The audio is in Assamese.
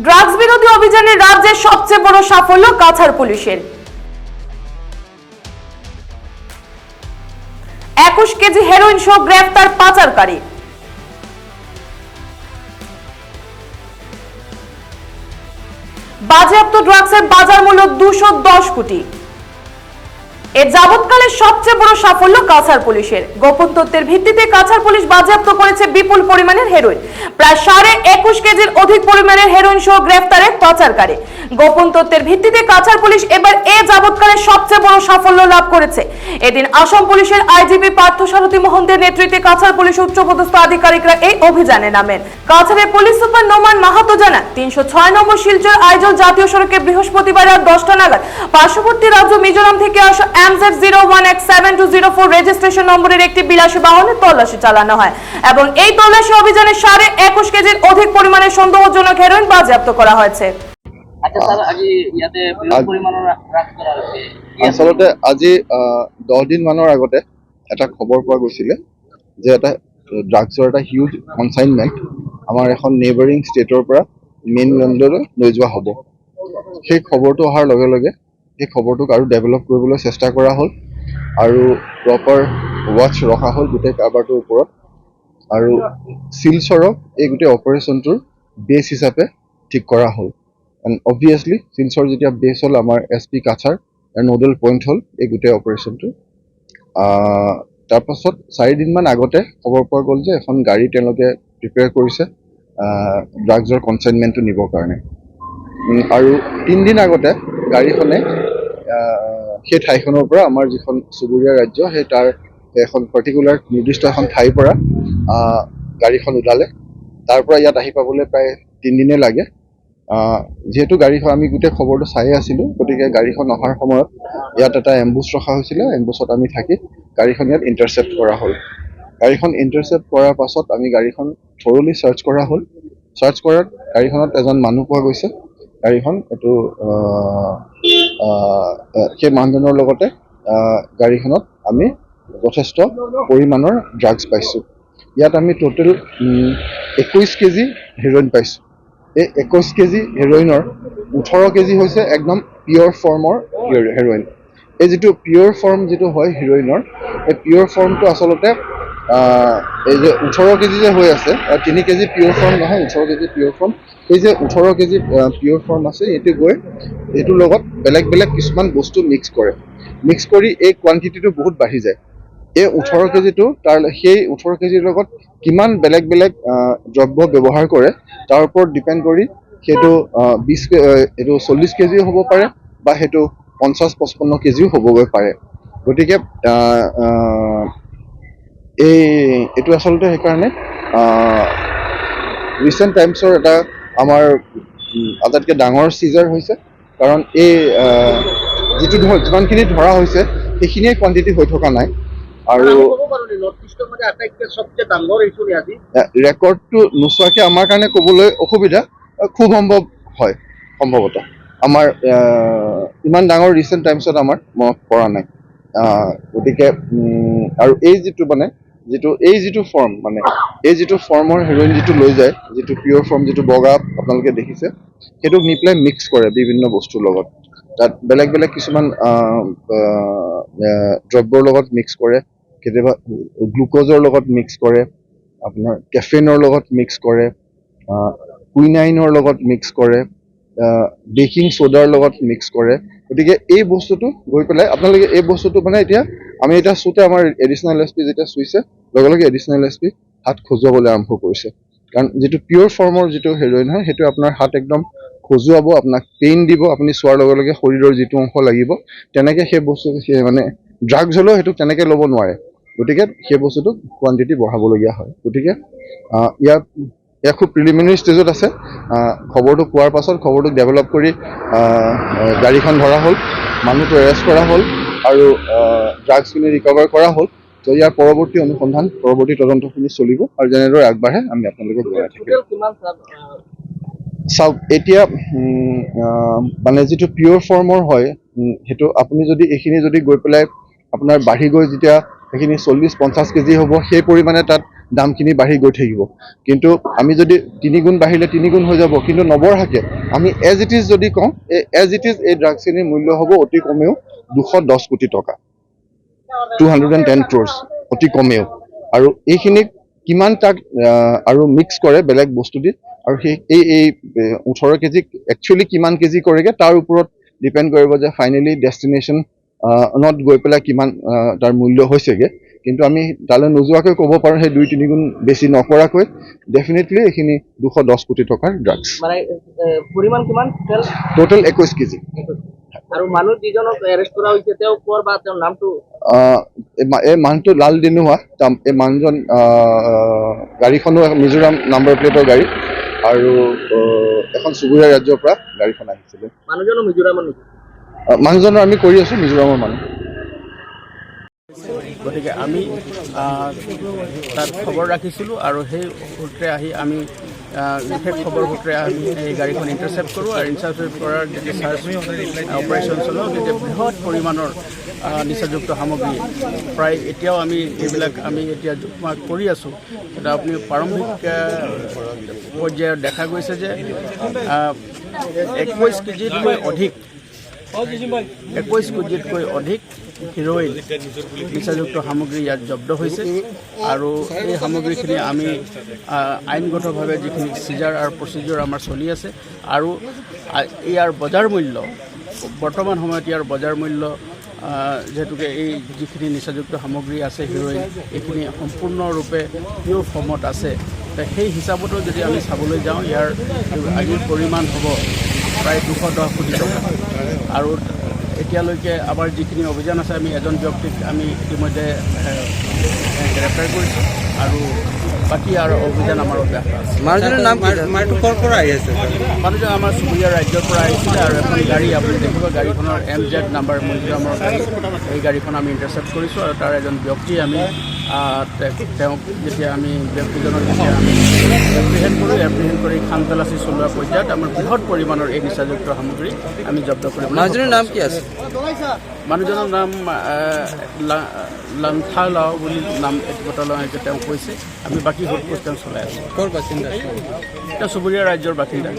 ড্রাগস বিরোধী অভিযানে রাজ্যের সবচেয়ে বড় সাফল্য কাছাড় পুলিশের। 21 কেজি হেরোইন সহ গ্রেফতার পাচারকারী। বাজেয়াপ্ত ড্রাগসের বাজার মূল্য 210 কোটি। এ যাবৎকালের সবচেয়ে বড় সাফল্য কাছাড় পুলিশের। গোপন তথ্যের ভিত্তিতে কাছাড় পুলিশ বাজেয়াপ্ত করেছে বিপুল পরিমাণের হেরোইন। প্রায় 21.5 কেজির অধিক পরিমাণের হেরোইন সহ গ্রেফতারে পাচারকারী। গোপন তথ্যের ভিত্তিতে কাছাড় পুলিশ এবার এ যাবৎকালের সবচেয়ে বড় সাফল্য লাভ করেছে। এদিন আসাম পুলিশের আইজিপি পার্থসারথী মোহন্তের নেতৃত্বে কাছাড় পুলিশ উচ্চপদস্থ আধিকারিকরা এই অভিযানে নামেন। কাছাড়ের পুলিশ সুপার নোমান মাহাতো জানান, 306 নম্বর শিলচর আইজল জাতীয় সড়কে বৃহস্পতিবার রাত 10টা নাগাদ পার্শ্ববর্তী রাজ্য মিজোরাম থেকে আসা MZ01X7204 রেজিস্ট্রেশন নম্বরের একটি বিলাসী বাহনের তল্লাশি চালানো হয় এবং এই তল্লাশি অভিযানে 21.5 কেজির অধিক পরিমাণের সন্দেহজনক হেরোইন বাজেয়াপ্ত করা হয়েছে। আচ্ছা স্যার, আজি ইয়াতে বৃহৎ পৰিমাণৰ হ্ৰাস কৰা হৈছে। আচলতে আজি 10 দিন মানৰ আগতে এটা খবৰ পোৱা গৈছিলে যে এটা ড্ৰাগছৰ এটা হিউজ কনচাইনমেণ্ট আমাৰ এখন নেইবাৰিং ষ্টেটৰ পৰা মেইনলেণ্ডলৈ লৈ যোৱা হ'ব। সেই খবৰটো অহাৰ লগে লগে সেই খবৰটোক আৰু ডেভেলপ কৰিবলৈ চেষ্টা কৰা হ'ল আৰু প্ৰপাৰ ৱাচ ৰখা হ'ল গোটেই কাৰবাৰটোৰ ওপৰত আৰু শিলচৰক এই গোটেই অপাৰেশ্যনটোৰ বেছ হিচাপে ঠিক কৰা হ'ল। এণ্ড অবভিয়াছলি শিলচৰ যেতিয়া বেছ হ'ল আমাৰ SP কাছাৰ নোডেল পইণ্ট হ'ল এই গোটেই অপাৰেশ্যনটো। তাৰপাছত 4 দিনমান আগতে খবৰ পোৱা গ'ল যে এখন গাড়ী তেওঁলোকে প্ৰিপেয়াৰ কৰিছে ড্ৰাগছৰ কনচাইনমেণ্টটো নিবৰ কাৰণে আৰু 3 দিন আগতে গাড়ীখনে সেই ঠাইখনৰ পৰা আমাৰ যিখন চুবুৰীয়া ৰাজ্য সেই তাৰ এখন পাৰ্টিকুলাৰ নিৰ্দিষ্ট এখন ঠাইৰ পৰা গাড়ীখন ওলালে। তাৰ পৰা ইয়াত আহি পাবলৈ প্ৰায় 3 দিনে লাগে। যিহেতু গাড়ীখন আমি গোটেই খবৰটো চাই আছিলোঁ, গতিকে গাড়ীখন অহাৰ সময়ত ইয়াত এটা এম্বুছ ৰখা হৈছিলে। এম্বুছত আমি থাকি গাড়ীখন ইয়াত ইণ্টাৰচেপ্ট কৰা হ'ল। গাড়ীখন ইণ্টাৰচেপ্ট কৰাৰ পাছত আমি গাড়ীখন থৰলি চাৰ্চ কৰা হ'ল। চাৰ্চ কৰাত গাড়ীখনত এজন মানুহ পোৱা গৈছে। গাড়ীখন এইটো সেই মানুহজনৰ লগতে গাড়ীখনত আমি যথেষ্ট পৰিমাণৰ ড্ৰাগছ পাইছোঁ। ইয়াত আমি টোটেল 21 কেজি হেৰইন পাইছোঁ। এই 21 কেজি হেৰইনৰ 18 কেজি হৈছে একদম পিয়ৰ ফৰ্মৰ হেৰইন। এই যিটো পিয়ৰ ফৰ্ম যিটো হয় হেৰইনৰ, এই পিয়ৰ ফৰ্মটো আচলতে এই যে 18 কেজি যে হৈ আছে 3 কেজি পিয়ৰ ফৰ্ম নহয়, 18 কেজি পিয়ৰ ফৰ্ম। এই যে 18 কেজি পিয়ৰ ফৰ্ম আছে এইটো গৈ এইটোৰ লগত বেলেগ বেলেগ কিছুমান বস্তু মিক্স কৰে। মিক্স কৰি এই কোৱান্টিটিটো বহুত বাঢ়ি যায়। এই 18 কেজিটো সেই 18 কেজিৰ লগত কিমান বেলেগ বেলেগ দ্ৰব্য ব্যৱহাৰ কৰে তাৰ ওপৰত ডিপেণ্ড কৰি সেইটো 40 কেজিও হ'ব পাৰে বা সেইটো 50-55 কেজিও হ'বগৈ পাৰে। গতিকে এইটো আচলতে সেইকাৰণে ৰিচেণ্ট টাইমছৰ এটা আমাৰ আটাইতকৈ ডাঙৰ চিজাৰ হৈছে, কাৰণ এই যিমানখিনি ধৰা হৈছে সেইখিনিয়ে কোৱান্টিটি হৈ থকা নাই। আৰু ৰেকৰ্ডটো নোচোৱাকৈ আমাৰ কাৰণে ক'বলৈ অসুবিধা, খুব সম্ভৱ হয়, সম্ভৱতঃ আমাৰ ইমান ডাঙৰ ৰিচেণ্ট টাইমছত আমাৰ মনত পৰা নাই। গতিকে আৰু এই যিটো ফৰ্ম মানে এই যিটো ফৰ্মৰ হেৰইন যিটো লৈ যায়, যিটো পিয়ৰ ফৰ্ম যিটো বগা আপোনালোকে দেখিছে, সেইটোক নি পেলাই মিক্স কৰে বিভিন্ন বস্তুৰ লগত। তাত বেলেগ বেলেগ কিছুমান দ্ৰব্যৰ লগত মিক্স কৰে, কেতিয়াবা গ্লুক'জৰ লগত মিক্স কৰে, আপোনাৰ কেফেইনৰ লগত মিক্স কৰে, কুইনাইনৰ লগত মিক্স কৰে, বেকিং ছ'ডাৰ লগত মিক্স কৰে। গতিকে এই বস্তুটো গৈ পেলাই আপোনালোকে এই বস্তুটো মানে আমি এতিয়া চুওঁতে আমাৰ এডিচনেল SP যেতিয়া চুইছে লগে লগে এডিচনেল SP হাত খজুৱাবলৈ আৰম্ভ কৰিছে। কাৰণ যিটো পিয়ৰ ফৰ্মৰ যিটো হেৰইন হয় সেইটো আপোনাৰ হাত একদম খজুৱাব, আপোনাক পেইন দিব, আপুনি চোৱাৰ লগে লগে শৰীৰৰ যিটো অংশ লাগিব তেনেকৈ সেই বস্তুটো মানে ড্ৰাগছ হ'লেও সেইটো তেনেকৈ ল'ব নোৱাৰে। গতিকে সেই বস্তুটো কোৱান্টিটি বঢ়াবলগীয়া হয়। গতিকে ইয়াত খুব প্ৰিলিমিনাৰী ষ্টেজত আছে। খবৰটো পোৱাৰ পাছত খবৰটোক ডেভেলপ কৰি গাড়ীখন ধৰা হ'ল, মানুহটো এৰেষ্ট কৰা হ'ল আৰু ড্ৰাগছখিনি ৰিকভাৰ কৰা হ'ল। তো ইয়াৰ পৰৱৰ্তী অনুসন্ধান পৰৱৰ্তী তদন্তখিনি চলিব আৰু যেনেদৰে আগবাঢ়ে আমি আপোনালোকক জনাই থাকিম। চাওক, এতিয়া মানে যিটো পিয়ৰ ফৰ্মৰ হয় সেইটো আপুনি যদি এইখিনি যদি গৈ পেলাই আপোনাৰ বাঢ়ি গৈ যেতিয়া সেইখিনি 40-50 কেজি হ'ব, সেই পৰিমাণে তাত দামখিনি বাঢ়ি গৈ থাকিব। কিন্তু আমি যদি 3 গুণ বাঢ়িলে 3 গুণ হৈ যাব, কিন্তু নবঢ়াকে আমি এজ ইট ইজ যদি কওঁ, এজ ইট ইজ এই ড্ৰাগছখিনিৰ মূল্য হ'ব অতি কমেও 210 কোটি টকা, 210 crores অতি কমেও। আৰু এইখিনিক কিমান তাক আৰু মিক্স কৰে বেলেগ বস্তু দি, আৰু সেই এই 18 কেজি একচুৱেলি কিমান কেজি কৰেগে তাৰ ওপৰত ডিপেণ্ড কৰিব যে ফাইনেলি ডেষ্টিনেশ্যন নত গৈ পেলাই কিমান তাৰ মূল্য হৈছেগে। কিন্তু আমি তালৈ নোযোৱাকৈ ক'ব পাৰোঁ সেই 2-3 গুণ বেছি নকৰাকৈ ডেফিনেটলি এইখিনি 210 কোটি টকাৰ ড্ৰাগছ। মানে পৰিমাণ কিমান টোটেল 21 কেজি। আৰু মানুহ যিজনক এৰেষ্ট কৰা হৈছে তেওঁ ক'ৰ বা তেওঁৰ নামটো? এই মানুহটো লাল দিনুৱা, এই মানুহজন গাড়ীখনো মিজোৰাম নাম্বাৰ প্লেটৰ গাড়ী, আৰু এখন চুবুৰীয়া ৰাজ্যৰ পৰা গাড়ীখন আহিছিলে। মানুহজনো মিজোৰামৰ নেকি? মানুহজনৰ আমি কৰি আছোঁ মিজোৰামৰ মানুহ। গতিকে আমি তাত খবৰ ৰাখিছিলোঁ আৰু সেই সূত্ৰে আহি আমি বিশেষ খবৰ সূত্ৰে আমি এই গাড়ীখন ইণ্টাৰচেপ্ট কৰোঁ, আৰু ইণ্টাৰচেপ্ট কৰাৰ যেতিয়া চাৰ্চ অপাৰেশ্যন চলাওঁ তেতিয়া বৃহৎ পৰিমাণৰ নিচাযুক্ত সামগ্ৰী, প্ৰায় এতিয়াও আমি এইবিলাক আমি এতিয়া জোখমাখ কৰি আছোঁ। কিন্তু আপুনি প্ৰাৰম্ভিক পৰ্যায়ত দেখা গৈছে যে 21 কেজিতকৈ অধিক 21 কেজিতকৈ অধিক হিৰ'ইন নিচাযুক্ত সামগ্ৰী ইয়াত জব্দ হৈছে। আৰু এই সামগ্ৰীখিনি আমি আইনগতভাৱে যিখিনি চিজাৰ আৰু প্ৰচিডিউৰ আমাৰ চলি আছে, আৰু ইয়াৰ বজাৰ মূল্য বৰ্তমান সময়ত ইয়াৰ বজাৰ মূল্য যিহেতুকে এই যিখিনি নিচাযুক্ত সামগ্ৰী আছে হিৰ'ইন, এইখিনি সম্পূৰ্ণৰূপে পিয়ৰ ফৰ্মত আছে। সেই হিচাপতো যদি আমি চাবলৈ যাওঁ, ইয়াৰ আজিৰ পৰিমাণ হ'ব প্ৰায় 210 কোটি টকা। আৰু এতিয়ালৈকে আমাৰ যিখিনি অভিযান আছে, আমি এজন ব্যক্তিক আমি ইতিমধ্যে গ্ৰেপ্তাৰ কৰিছোঁ, আৰু বাকী আৰু অভিযান আমাৰ অব্যাহত আছে। মানুহজনৰ নাম ক'ৰ পৰা আহি আছে? মানুহজন আমাৰ চুবুৰীয়া ৰাজ্যৰ পৰা আহিছিলে, আৰু এখন গাড়ী আপুনি দেখিব, গাড়ীখনৰ MZ নাম্বাৰ মিজোৰামৰ গাড়ী। এই গাড়ীখন আমি ইণ্টাৰচেপ্ট কৰিছোঁ, আৰু তাৰ এজন ব্যক্তি আমি তেওঁক যেতিয়া আমি ব্যক্তিজনক যেতিয়া আমি এপ্ৰিহেণ্ড কৰোঁ, এপ্ৰিহেণ্ড কৰি খান তালাচী চলোৱা পৰ্যায়ত আমাৰ বৃহৎ পৰিমাণৰ এই নিচাযুক্ত সামগ্ৰী আমি জব্দ কৰিব। মানুহজনৰ নাম কি আছে? মানুহজনৰ নাম লান্থালাও বুলি নাম এটি তেওঁ কৈছে। আমি বাকী সোধপোছ তেওঁ চলাই আছোঁ। ক'ৰ বাসিন্দা? তেওঁ চুবুৰীয়া ৰাজ্যৰ বাসিন্দা।